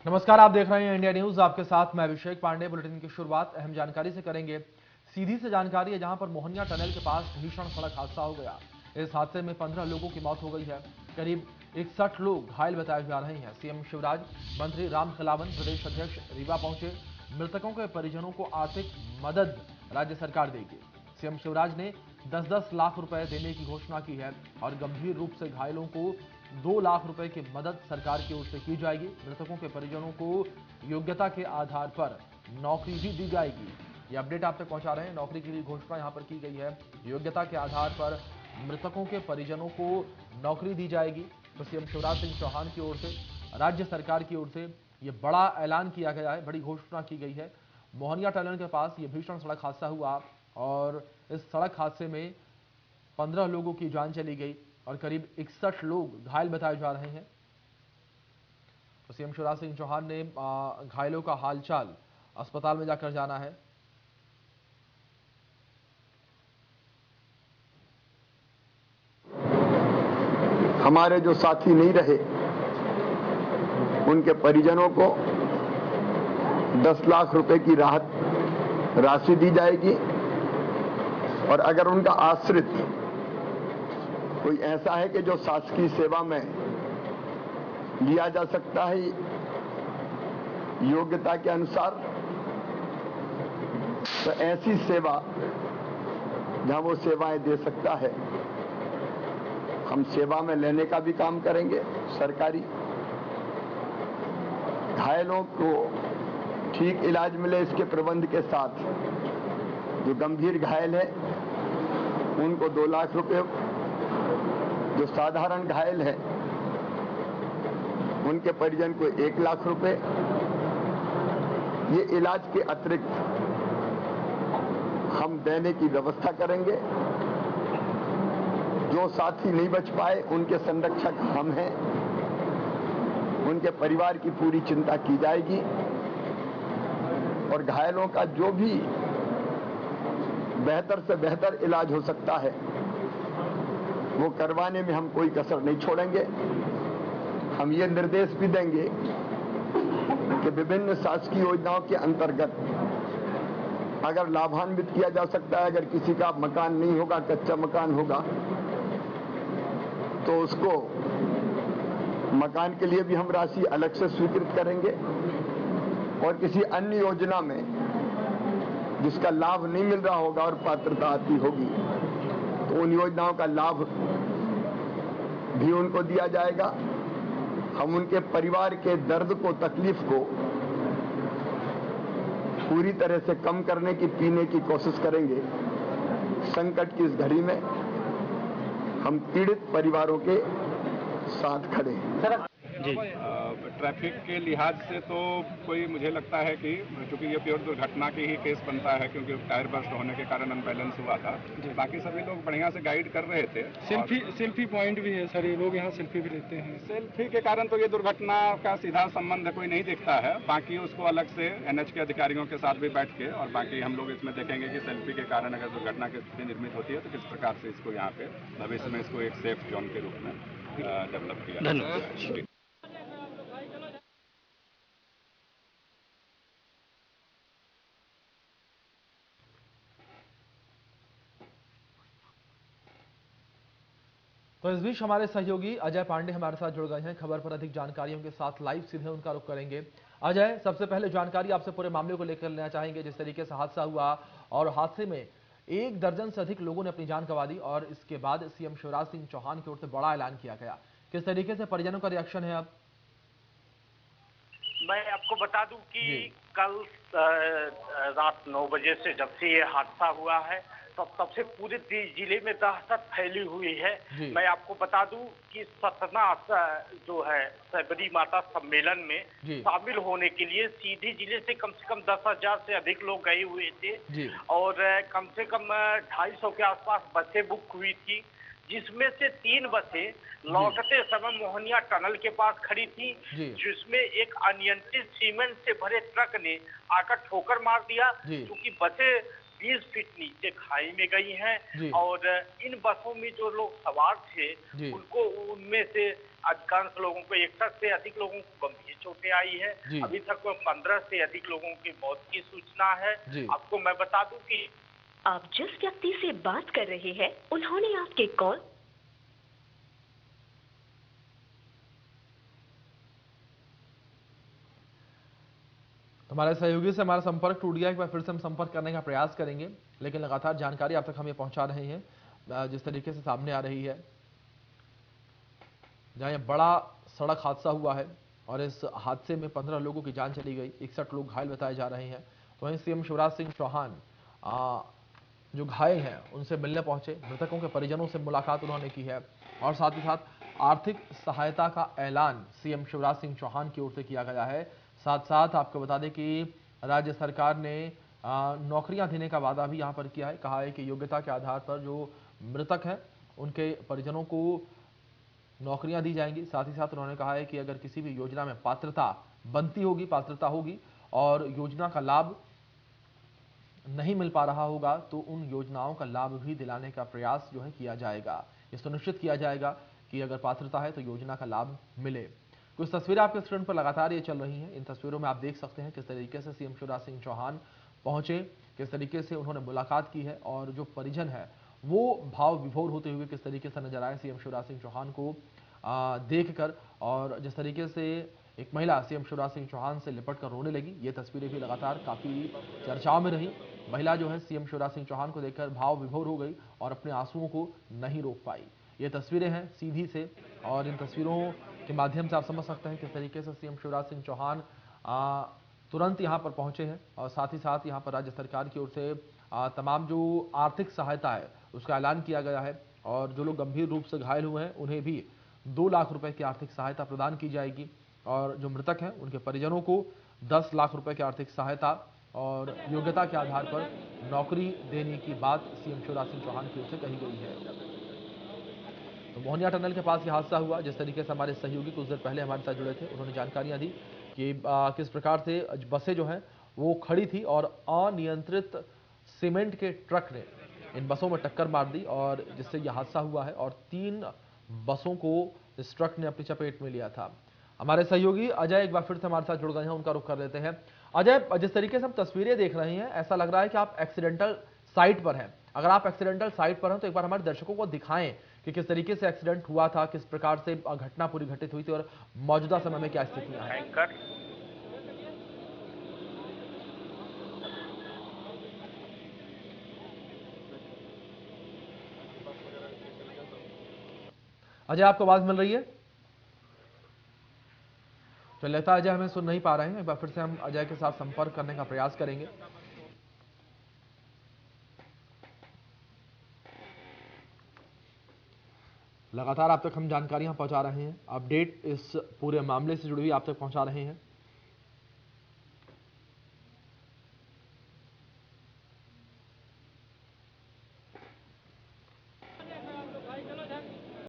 नमस्कार, आप देख रहे हैं इंडिया न्यूज। आपके साथ मैं अभिषेक पांडे। बुलेटिन की शुरुआत अहम जानकारी से करेंगे। सीधी से जानकारी है, जहां पर मोहनिया टनल के पास भीषण सड़क हादसा हो गया। इस हादसे में 15 लोगों की मौत हो गई है। करीब 61 लोग घायल बताए जा रहे हैं। सीएम शिवराज, मंत्री राम खिलावन, प्रदेश अध्यक्ष रीवा पहुंचे। मृतकों के परिजनों को आर्थिक मदद राज्य सरकार देगी। सीएम शिवराज ने 10-10 लाख रुपए देने की घोषणा की है और गंभीर रूप से घायलों को 2 लाख रुपए की मदद सरकार की ओर से की जाएगी। मृतकों के परिजनों को योग्यता के आधार पर नौकरी भी दी जाएगी। ये अपडेट आप तक पहुंचा रहे हैं। नौकरी की घोषणा यहां पर की गई है। योग्यता के आधार पर मृतकों के परिजनों को नौकरी दी जाएगी। तो सीएम शिवराज सिंह चौहान की ओर से, राज्य सरकार की ओर से यह बड़ा ऐलान किया गया है, बड़ी घोषणा की गई है। मोहनिया टनल के पास यह भीषण सड़क हादसा हुआ और इस सड़क हादसे में 15 लोगों की जान चली गई और करीब 61 लोग घायल बताए जा रहे हैं। तो सीएम शिवराज सिंह चौहान ने घायलों का हालचाल अस्पताल में जाकर जाना है। हमारे जो साथी नहीं रहे उनके परिजनों को 10 लाख रुपए की राहत राशि दी जाएगी और अगर उनका आश्रित कोई ऐसा है कि जो शासकीय सेवा में लिया जा सकता है योग्यता के अनुसार, तो ऐसी सेवा जहां वो सेवाएं दे सकता है, हम सेवा में लेने का भी काम करेंगे सरकारी। घायलों को ठीक इलाज मिले, इसके प्रबंध के साथ जो गंभीर घायल है उनको 2 लाख रुपए, जो साधारण घायल है उनके परिजन को 1 लाख रुपए। ये इलाज के अतिरिक्त हम देने की व्यवस्था करेंगे। जो साथी नहीं बच पाए उनके संरक्षक हम हैं, उनके परिवार की पूरी चिंता की जाएगी और घायलों का जो भी बेहतर से बेहतर इलाज हो सकता है वो करवाने में हम कोई कसर नहीं छोड़ेंगे। हम ये निर्देश भी देंगे कि विभिन्न शासकीय योजनाओं के अंतर्गत अगर लाभान्वित किया जा सकता है, अगर किसी का मकान नहीं होगा, कच्चा मकान होगा, तो उसको मकान के लिए भी हम राशि अलग से स्वीकृत करेंगे और किसी अन्य योजना में जिसका लाभ नहीं मिल रहा होगा और पात्रता आती होगी तो उन योजनाओं का लाभ भी उनको दिया जाएगा। हम उनके परिवार के दर्द को, तकलीफ को पूरी तरह से कम करने की, पीने की कोशिश करेंगे। संकट की इस घड़ी में हम पीड़ित परिवारों के साथ खड़े हैं। ट्रैफिक के लिहाज से तो कोई, मुझे लगता है कि चूंकि ये प्योर दुर्घटना की ही केस बनता है क्योंकि टायर बर्स्ट होने के कारण अनबैलेंस हुआ था। बाकी सभी लोग बढ़िया से गाइड कर रहे थे। सेल्फी पॉइंट भी है सर, ये लोग यहाँ सेल्फी भी लेते हैं। सेल्फी के कारण तो ये दुर्घटना का सीधा संबंध कोई नहीं दिखता है। बाकी उसको अलग से एनएच के अधिकारियों के साथ भी बैठ के और बाकी हम लोग इसमें देखेंगे कि सेल्फी के कारण अगर दुर्घटना की स्थिति निर्मित होती है तो किस प्रकार से इसको यहाँ पे भविष्य में इसको एक सेफ जोन के रूप में डेवलप किया जाए। तो इस बीच हमारे सहयोगी अजय पांडे हमारे साथ जुड़ गए हैं। खबर पर अधिक जानकारियों के साथ लाइव सीधे उनका रुख करेंगे। अजय, सबसे पहले जानकारी आपसे पूरे मामले को लेकर लेना चाहेंगे। जिस तरीके से हादसा हुआ और हादसे में 1 दर्जन से अधिक लोगों ने अपनी जान गंवा दी और इसके बाद सीएम शिवराज सिंह चौहान की ओर से बड़ा ऐलान किया गया। किस तरीके से परिजनों का रिएक्शन है? अब मैं आपको बता दूं कि कल रात 9 बजे से जब से ये हादसा हुआ है तब से पूरे जिले में दहशत फैली हुई है। मैं आपको बता दूं कि सतना जो है सबरी माता सम्मेलन में शामिल होने के लिए सीधी जिले से कम 10,000 से अधिक लोग गए हुए थे और कम से कम 250 के आसपास बसें बुक हुई थी, जिसमें से 3 बसें लौटते समय मोहनिया टनल के पास खड़ी थी, जिसमें एक अनियंत्रित सीमेंट से भरे ट्रक ने आकर ठोकर मार दिया। क्योंकि बसें 20 फीट नीचे खाई में गई जी। हैं और इन बसों में जो लोग सवार थे जी। उनको उनमें से अधिकांश लोगों को 61 से अधिक लोगों को गंभीर चोटें आई है। जी। अभी तक 15 से अधिक लोगों की मौत की सूचना है। जी। आपको मैं बता दूं कि आप जिस व्यक्ति से बात कर रहे हैं उन्होंने आपके कॉल हमारे सहयोगी से हमारा संपर्क टूट गया। एक बार फिर से हम संपर्क करने का प्रयास करेंगे, लेकिन लगातार जानकारी आप तक हम ये पहुंचा रहे हैं जिस तरीके से सामने आ रही है। जहां ये बड़ा सड़क हादसा हुआ है और इस हादसे में 15 लोगों की जान चली गई, 61 लोग घायल बताए जा रहे हैं। तो वहीं सीएम शिवराज सिंह चौहान जो घायल हैं उनसे मिलने पहुंचे, मृतकों के परिजनों से मुलाकात उन्होंने की है और साथ ही साथ आर्थिक सहायता का ऐलान सीएम शिवराज सिंह चौहान की ओर से किया गया है। साथ साथ आपको बता दें कि राज्य सरकार ने नौकरियां देने का वादा भी यहां पर किया है। कहा है कि योग्यता के आधार पर जो मृतक हैं उनके परिजनों को नौकरियां दी जाएंगी। साथ ही साथ उन्होंने कहा है कि अगर किसी भी योजना में पात्रता होगी और योजना का लाभ नहीं मिल पा रहा होगा तो उन योजनाओं का लाभ भी दिलाने का प्रयास जो है किया जाएगा। ये सुनिश्चित किया जाएगा कि अगर पात्रता है तो योजना का लाभ मिले। कुछ तस्वीरें आपके स्क्रीन पर लगातार ये चल रही हैं। इन तस्वीरों में आप देख सकते हैं किस तरीके से सीएम शिवराज सिंह चौहान पहुंचे, किस तरीके से उन्होंने मुलाकात की है और जो परिजन है वो भाव विभोर होते हुए किस तरीके से नजर आए सीएम शिवराज सिंह चौहान को देखकर। और जिस तरीके से एक महिला सीएम शिवराज सिंह चौहान से लिपट कर रोने लगी, ये तस्वीरें भी लगातार काफी चर्चाओं में रही। महिला जो है सीएम शिवराज सिंह चौहान को देखकर भाव विभोर हो गई और अपने आंसुओं को नहीं रोक पाई। ये तस्वीरें हैं सीधी से और इन तस्वीरों के माध्यम से आप समझ सकते हैं किस तरीके से सीएम शिवराज सिंह चौहान तुरंत यहां पर पहुंचे हैं और साथ ही साथ यहां पर राज्य सरकार की ओर से तमाम जो आर्थिक सहायता है उसका ऐलान किया गया है और जो लोग गंभीर रूप से घायल हुए हैं उन्हें भी 2 लाख रुपए की आर्थिक सहायता प्रदान की जाएगी और जो मृतक हैं उनके परिजनों को 10 लाख रुपए की आर्थिक सहायता और योग्यता के आधार पर नौकरी देने की बात सीएम शिवराज सिंह चौहान की ओर से कही गई है। तो मोहनिया टनल के पास यह हादसा हुआ। जिस तरीके से हमारे सहयोगी कुछ देर पहले हमारे साथ जुड़े थे, उन्होंने जानकारियां दी कि किस प्रकार से बसें जो हैं वो खड़ी थी और अनियंत्रित सीमेंट के ट्रक ने इन बसों में टक्कर मार दी और जिससे यह हादसा हुआ है और 3 बसों को इस ट्रक ने अपनी चपेट में लिया था। हमारे सहयोगी अजय एक बार फिर से हमारे साथ जुड़ गए हैं, उनका रुख कर लेते हैं। अजय, जिस तरीके से हम तस्वीरें देख रहे हैं ऐसा लग रहा है कि आप एक्सीडेंटल साइट पर हैं। अगर आप एक्सीडेंटल साइट पर हैं तो एक बार हमारे दर्शकों को दिखाएं कि किस तरीके से एक्सीडेंट हुआ था, किस प्रकार से घटना पूरी घटित हुई थी और मौजूदा समय में क्या स्थितियां हैं। अजय, आपको आवाज मिल रही है? तो लगता है अजय हमें सुन नहीं पा रहे हैं। एक बार फिर से हम अजय के साथ संपर्क करने का प्रयास करेंगे। लगातार आप तक हम जानकारियां पहुंचा रहे हैं, अपडेट इस पूरे मामले से जुड़ी हुई आप तक पहुंचा रहे हैं।